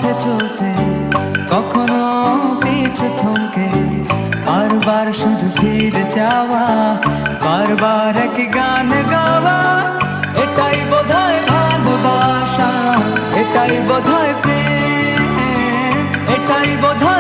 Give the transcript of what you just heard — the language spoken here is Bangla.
পথে চলতে, কখনো পিছু থমকে, বারবার শুধু ফিরে যাওয়া, বারবার একই গান গাওয়া। এটাই বোধহয় ভালোবাসা, এটাই বোধহয় প্রেম, এটাই বোধহয়